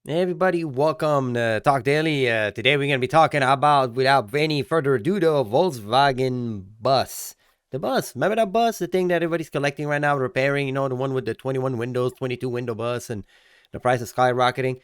Hey everybody, welcome to Talk Daily. Today we're going to be talking about, without any further ado, the Volkswagen bus. The bus, remember that bus? The thing that everybody's collecting right now, repairing, the one with the 21 windows, 22 window bus, and the price is skyrocketing.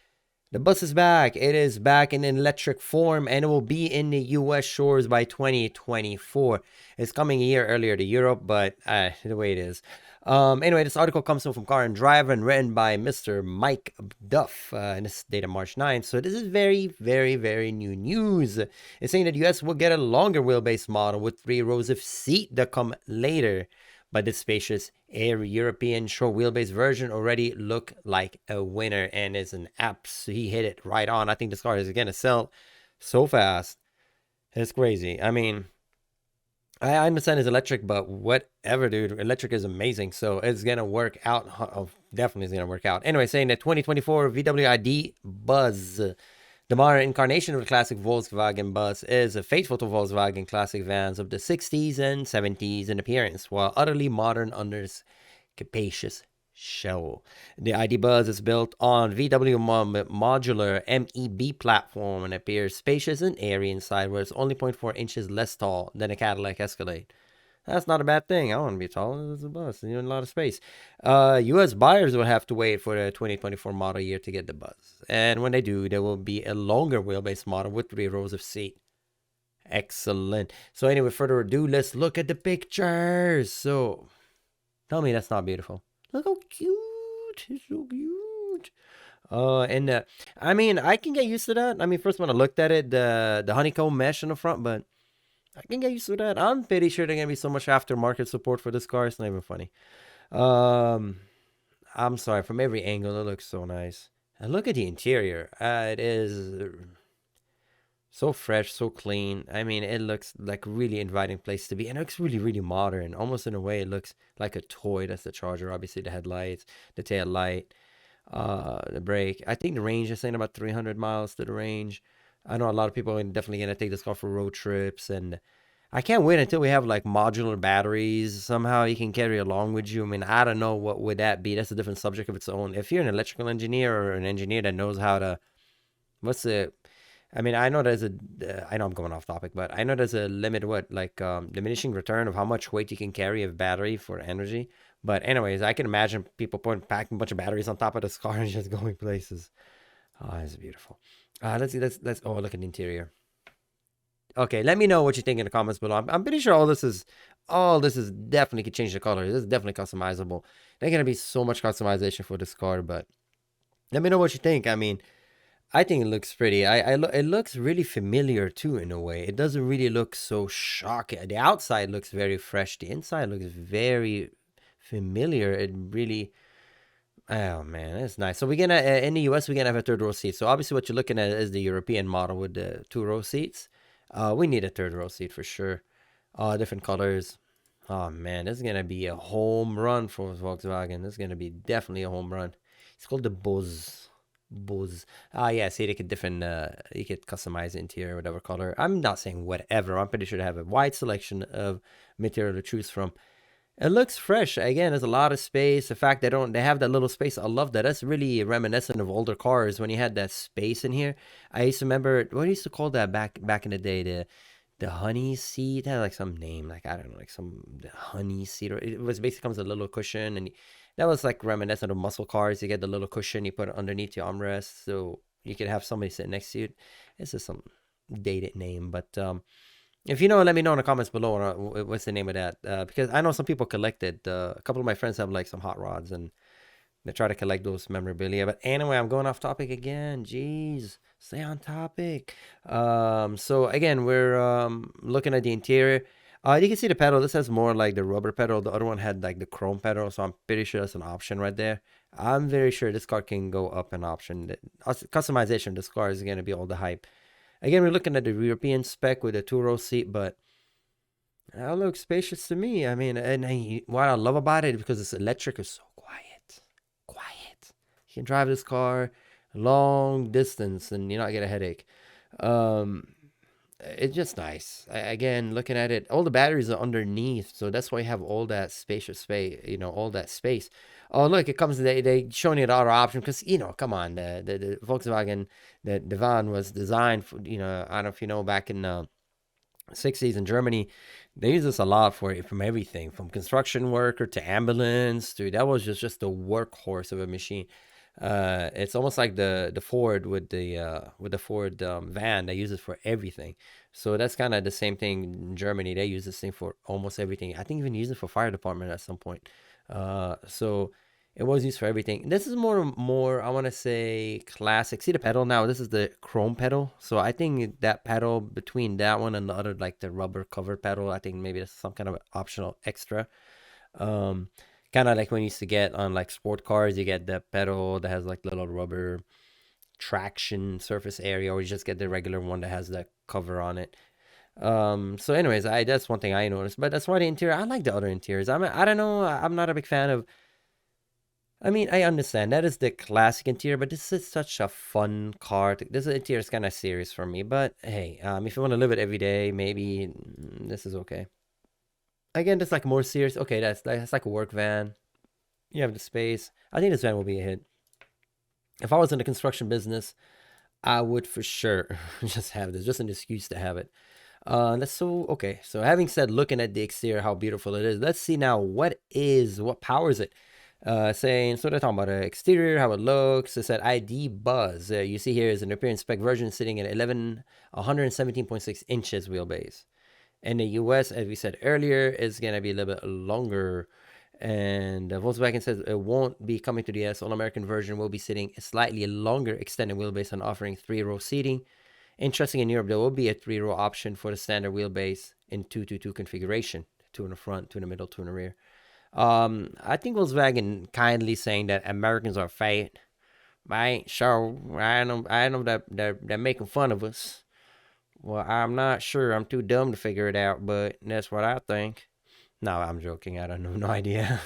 The bus is back. It is back in an electric form, and it will be in the US shores by 2024. It's coming a year earlier to Europe, but the way it is. Anyway, this article comes from Car and Driver and written by Mr. Mike Duff, and this is dated March 9th. So this is very, very, very new news. It's saying that US will get a longer wheelbase model with 3 rows of seat that come later. But the spacious, airy European short wheelbase version already look like a winner and is an apps. He hit it right on. I think this car is going to sell so fast. It's crazy. I mean, I understand it's electric, but whatever, dude. Electric is amazing, so it's gonna work out. Oh, definitely, it's gonna work out. Anyway, saying that 2024 VW ID.Buzz, the modern incarnation of the classic Volkswagen bus, is faithful to Volkswagen classic vans of the 60s and 70s in appearance, while utterly modern under its capacious shell. The ID.Buzz is built on VW modular MEB platform and appears spacious and airy inside, where it's only 0.4 inches less tall than a Cadillac Escalade. That's not a bad thing. I want to be tall. It's a bus. You need a lot of space. U.S. buyers will have to wait for the 2024 model year to get the bus. And when they do, there will be a longer wheelbase model with 3 rows of seat. Excellent. So anyway, further ado, let's look at the pictures. So, tell me that's not beautiful. Look how cute. It's so cute. I mean, I can get used to that. I mean, first when I looked at it, the honeycomb mesh in the front, but I can get used to that. I'm pretty sure there's gonna be so much aftermarket support for this car. It's not even funny. Um, I'm sorry. From every angle, it looks so nice. And look at the interior. It is so fresh, so clean. I mean, it looks like a really inviting place to be. And it looks really, really modern. Almost in a way, it looks like a toy. That's the charger. Obviously, the headlights, the tail light, the brake. I think the range is saying about 300 miles to the range. I know a lot of people are definitely going to take this car for road trips. And I can't wait until we have like modular batteries. Somehow you can carry along with you. I mean, I don't know what would that be. That's a different subject of its own. If you're an electrical engineer or an engineer that knows how to, what's the I mean, I know I know I'm going off topic, but I know there's a limit, diminishing return of how much weight you can carry of battery for energy. But anyways, I can imagine people packing a bunch of batteries on top of this car and just going places. Oh, it's beautiful. Let's see, oh, look at the interior. Okay, let me know what you think in the comments below. I'm pretty sure all this is definitely could change the color. This is definitely customizable. There's gonna be so much customization for this car, but let me know what you think. I mean, I think it looks pretty. It looks really familiar too in a way. It doesn't really look so shocking. The outside looks very fresh. The inside looks very familiar. It really, oh man, it's nice. So we're gonna in the US we're gonna have a third row seat. So obviously what you're looking at is the European model with the 2 row seats. We need a third row seat for sure. Different colors. Oh man, this is gonna be a home run for Volkswagen. This is gonna be definitely a home run. It's called the Buzz. Yeah, see, they could you could customize the interior, whatever color. I'm not saying whatever. I'm pretty sure they have a wide selection of material to choose from. It looks fresh. Again, there's a lot of space. The fact they have that little space, I love that. That's really reminiscent of older cars when you had that space in here. I used to remember what I used to call that back in the day, the honey seat. It had like some name, like I don't know, like some the honey seat, or it was basically comes a little cushion, and that was like reminiscent of muscle cars. You get the little cushion, you put it underneath your armrest, so you could have somebody sit next to you. It's just some dated name, but if you know, let me know in the comments below. What's the name of that? Because I know some people collect it. A couple of my friends have like some hot rods, and they try to collect those memorabilia. But anyway, I'm going off topic again. Jeez, stay on topic. So again, we're looking at the interior. You can see the pedal. This has more like the rubber pedal. The other one had like the chrome pedal. So I'm pretty sure that's an option right there. I'm very sure this car can go up an option. Customization of this car is going to be all the hype. Again, we're looking at the European spec with a 2 row seat, but that looks spacious to me. I mean, and what I love about it, because it's electric, is so quiet. Quiet. You can drive this car long distance and you not get a headache. Um, It's just nice. Again, looking at it, all the batteries are underneath, so that's why you have all that spacious space. All that space. Oh, look, it comes. They showing you the other option because come on, the Volkswagen, the van was designed for. I don't know if you know, back in 60s in Germany, they use this a lot for from everything from construction worker to ambulance to that was just the workhorse of a machine. It's almost like the Ford with the Ford van. They use it for everything. So that's kind of the same thing in Germany. They use this thing for almost everything. I think even use it for fire department at some point. So it was used for everything. This is more I want to say classic. See the pedal now? This is the chrome pedal. So I think that pedal between that one and the other, like the rubber covered pedal, I think maybe that's some kind of optional extra. Um, Kind of like when you used to get on like sport cars, you get the pedal that has like little rubber traction surface area, or you just get the regular one that has that cover on it. So anyways, I that's one thing I noticed. But as far as the interior, I like the other interiors. I don't know. I'm not a big fan of. I mean, I understand that is the classic interior, but this is such a fun car. This interior is kind of serious for me. But hey, if you want to live it every day, maybe this is okay. Again, that's like more serious. Okay, that's like a work van. You have the space. I think this van will be a hit. If I was in the construction business, I would for sure just have this, just an excuse to have it. That's so okay. So having said, looking at the exterior, how beautiful it is, let's see now what powers it. Saying so they're talking about the exterior, how it looks. It said ID.Buzz. You see here is an appearance spec version sitting at 117.6 inches wheelbase. In the US, as we said earlier, is gonna be a little bit longer. And Volkswagen says it won't be coming to the US. All American version will be sitting slightly longer, extended wheelbase and offering 3-row seating. Interesting, in Europe, there will be a 3-row option for the standard wheelbase in 2-2-2 configuration: 2 in the front, 2 in the middle, 2 in the rear. I think Volkswagen kindly saying that Americans are fat. I ain't sure. I know that they're making fun of us. Well, I'm not sure. I'm too dumb to figure it out, but that's what I think. No, I'm joking. I don't know. No idea.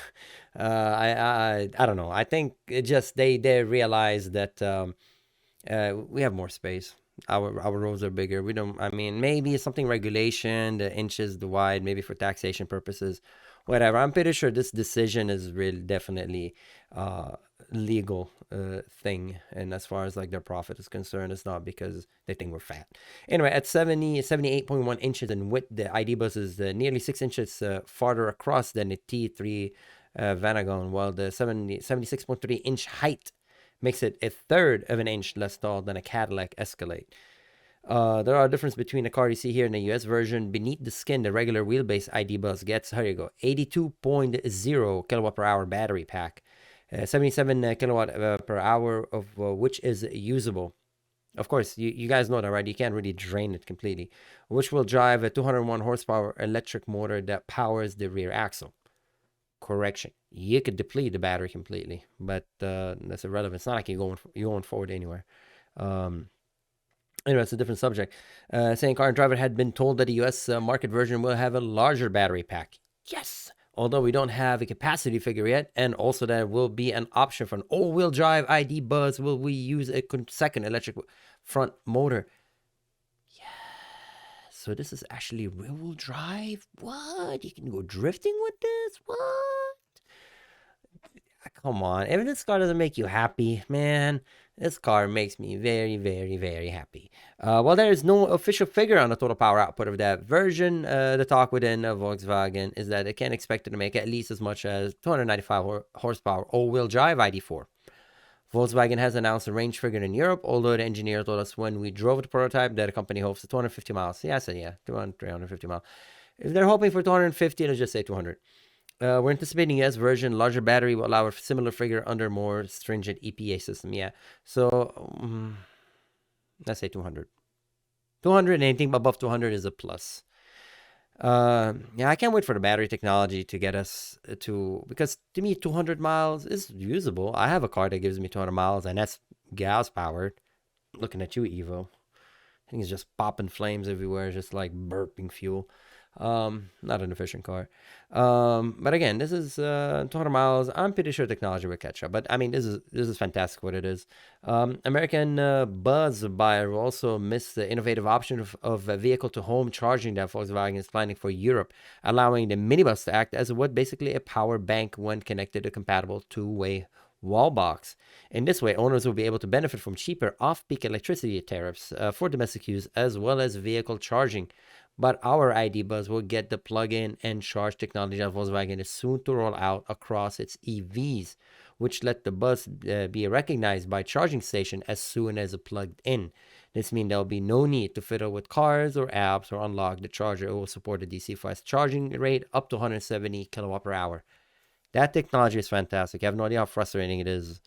I don't know. I think it just they realize that we have more space. Our roads are bigger. We don't. I mean, maybe it's something regulation, the inches, the wide, maybe for taxation purposes, whatever. I'm pretty sure this decision is really definitely uh legal thing, and as far as like their profit is concerned, it's not because they think we're fat. Anyway, at 78.1 inches in width, the ID.Buzz is nearly 6 inches farther across than the T3 Vanagon, while the 76.3 inch height makes it a third of an inch less tall than a Cadillac Escalade. There are a difference between the car you see here in the US version. Beneath the skin, the regular wheelbase ID.Buzz gets, here you go, 82.0 kilowatt per hour battery pack, 77 kilowatt per hour of which is usable. Of course, you guys know that, right? You can't really drain it completely, which will drive a 201 horsepower electric motor that powers the rear axle. Correction, you could deplete the battery completely, but that's irrelevant. It's not like you're going forward anywhere. Anyway, it's a different subject. Saying car and driver had been told that the US market version will have a larger battery pack. Yes! Although we don't have a capacity figure yet, and also there will be an option for an all-wheel drive ID.Buzz. Will we use a second electric front motor? Yeah. So this is actually rear-wheel drive? What? You can go drifting with this? What? Come on. If this car doesn't make you happy, man, this car makes me very, very, very happy. While there is no official figure on the total power output of that version, the talk within Volkswagen is that it can expect it to make at least as much as 295 horsepower all-wheel drive ID.4. Volkswagen has announced a range figure in Europe, although the engineer told us when we drove the prototype that the company hopes for 250 miles. Yeah, I said, yeah, 200, 350 miles. If they're hoping for 250, let's just say 200. We're anticipating S version, larger battery will allow a similar figure under more stringent EPA system. Yeah, so let's say 200. 200, anything above 200 is a plus. Yeah, I can't wait for the battery technology to get us to, because to me 200 miles is usable. I have a car that gives me 200 miles, and that's gas powered. Looking at you, Evo. I think it's just popping flames everywhere, just like burping fuel. Not an efficient car. But again, this is 200 miles. I'm pretty sure technology will catch up. But I mean, this is fantastic what it is. American Buzz buyer will also miss the innovative option of vehicle to home charging that Volkswagen is planning for Europe, allowing the minibus to act as what basically a power bank when connected to compatible two-way wall box. In this way, owners will be able to benefit from cheaper off-peak electricity tariffs for domestic use as well as vehicle charging. But our ID.Buzz will get the plug-in and charge technology that Volkswagen is soon to roll out across its EVs, which let the Buzz be recognized by charging station as soon as plugged in. This means there will be no need to fiddle with cars or apps or unlock the charger. It will support the DC fast charging rate up to 170 kilowatt per hour. That technology is fantastic. You have no idea how frustrating it is.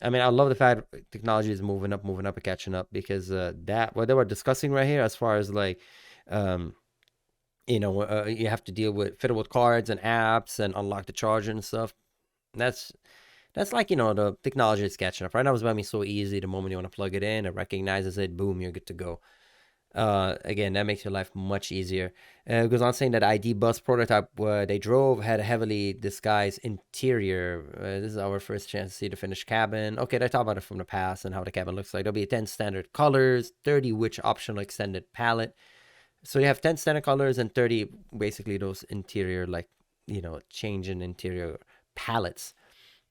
I mean, I love the fact technology is moving up and catching up, because that what they were discussing right here, as far as like, you have to deal with fiddle with cards and apps and unlock the charger and stuff. That's like, the technology is catching up. Right now, it's becoming so easy. The moment you want to plug it in, it recognizes it. Boom, you're good to go. Again, that makes your life much easier. It goes on saying that ID.Buzz prototype they drove had a heavily disguised interior. This is our first chance to see the finished cabin. Okay, they talk about it from the past and how the cabin looks like. There'll be 10 standard colors, 30 which optional extended palette. So you have 10 standard colors and 30 basically those interior, like, change in interior palettes.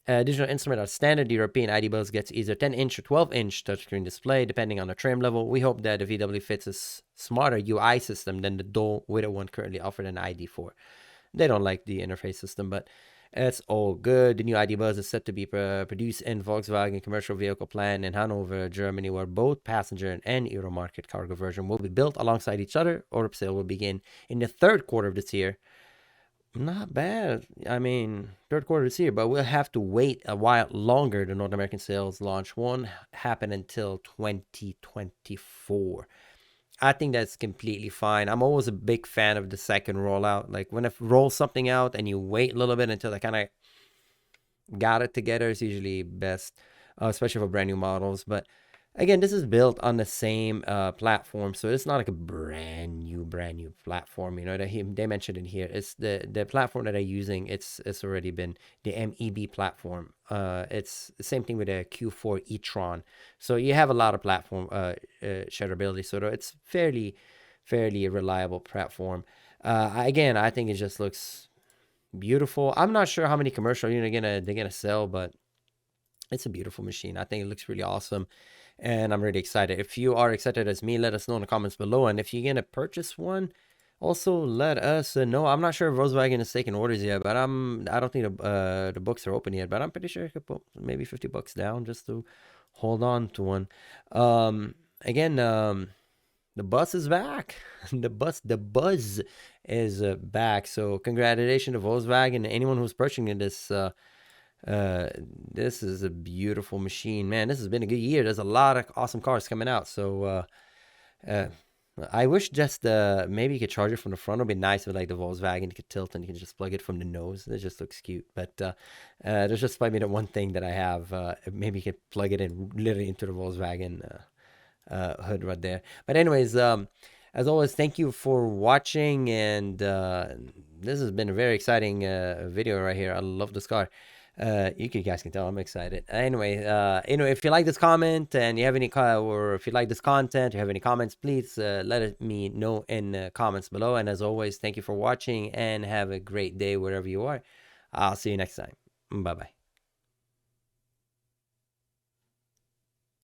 Digital instrument are standard. European ID.Buzz gets either 10-inch or 12-inch touchscreen display, depending on the trim level. We hope that the VW fits a smarter UI system than the dull width one currently offered in ID.4. They don't like the interface system, but it's all good. The new ID.Buzz is set to be produced in Volkswagen commercial vehicle plant in Hanover, Germany, where both passenger and Euromarket cargo version will be built alongside each other. Order sale will begin in the third quarter of this year. Not bad. I mean, third quarter this year, but we'll have to wait a while longer. The North American sales launch won't happen until 2024. I think that's completely fine. I'm always a big fan of the second rollout. Like, when I roll something out and you wait a little bit until they kind of got it together, it's usually best, especially for brand new models. But again, this is built on the same platform, so it's not like a brand new platform. They mentioned in here, it's the platform that they're using. It's already been the MEB platform. It's the same thing with the Q4 e-tron. So you have a lot of platform shareability. So it's fairly reliable platform. Again, I think it just looks beautiful. I'm not sure how many commercial units they're gonna sell, but it's a beautiful machine. I think it looks really awesome. And I'm really excited. If you are excited as me, let us know in the comments below. And if you're going to purchase one, also let us know. I'm not sure if Volkswagen is taking orders yet, but I don't think the books are open yet. But I'm pretty sure I could put maybe $50 down just to hold on to one. Again, the bus is back. the buzz is back. So congratulations to Volkswagen and anyone who's purchasing this. This is a beautiful machine, man. This has been a good year. There's a lot of awesome cars coming out. So I wish just maybe you could charge it from the front. It'd be nice with like the Volkswagen. You could tilt and you can just plug it from the nose. It just looks cute. But there's just maybe the one thing that I have. Maybe you could plug it in literally into the Volkswagen hood right there. But anyways, as always, thank you for watching. And this has been a very exciting video right here. I love this car. You guys can tell I'm excited. Anyway, if you like this comment and you have any or if you like this content, you have any comments, please let me know in the comments below. And as always, thank you for watching and have a great day wherever you are. I'll see you next time. Bye bye.